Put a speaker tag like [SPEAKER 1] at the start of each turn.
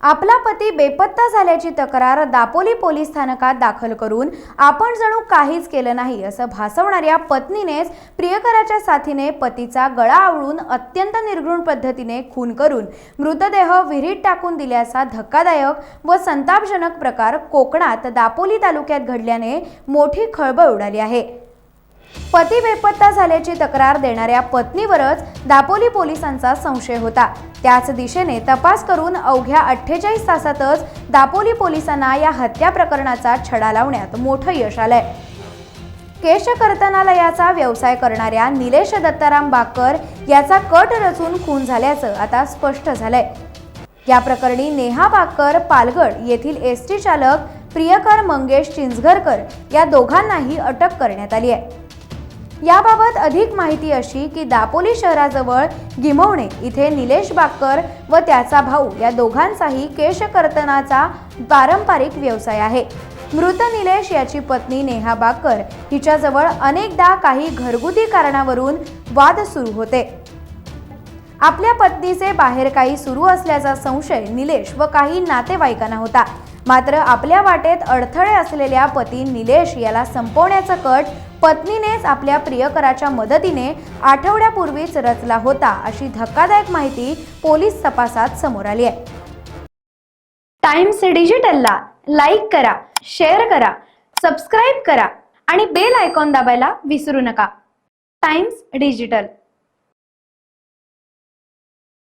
[SPEAKER 1] आपला पती बेपत्ता झाल्याची तक्रार दापोली पोलीस स्थानकात दाखल करून आपण जणू काहीच केलं नाही असं भासवणाऱ्या पत्नीनेच प्रियकराच्या साथीने पतीचा गळा आवळून अत्यंत निर्घृण पद्धतीने खून करून मृतदेह विहिरीत टाकून दिल्याचा धक्कादायक व संतापजनक प्रकार कोकणात दापोली तालुक्यात घडल्याने मोठी खळबळ उडाली आहे। पती बेपत्ता झाल्याची तक्रार देणाऱ्या पत्नीवरच दापोली पोलिसांचा संशय होता। त्याच दिशेने तपास करून अवघ्या 48 तासातच दापोली पोलिसांना या हत्या प्रकरणाचा छडा लावण्यात मोठं यश आलंय। केशकर्तनालयाचा व्यवसाय करणाऱ्या निलेश दत्ताराम बाकर याचा कट रचून खून झाल्याचं आता स्पष्ट झालंय। या प्रकरणी नेहा बाकर पालगड येथील एसटी चालक प्रियकर मंगेश चिंचघरकर या दोघांनाही अटक करण्यात आली आहे। याबाबत अधिक माहिती अशी की दापोली शहराजवळ गिमवणे इथे निलेश बाकर व त्याचा भाऊ या दोघांचाही केशकर्तनाचा पारंपरिक व्यवसाय आहे। मृत निलेश याची पत्नी नेहा बाकर हिच्याजवळ अनेकदा काही घरगुती कारणावरून वाद सुरू होते। आपल्या पत्नीचे बाहेर काही सुरू असल्याचा संशय निलेश व काही नातेवाईकांना होता। मात्र आपल्या वाटेत अडथळे असलेल्या पती निलेश याला संपवण्याचा कट पत्नीनेच आपल्या प्रियकराच्या मदतीने आठवड्यापूर्वीच रचला होता अशी धक्कादायक माहिती पोलीस तपासात समोर आली आहे। टाइम्स डिजिटलला लाईक करा, शेअर करा, सबस्क्राइब करा आणि बेल आयकॉन दाबायला विसरू नका। Times digital.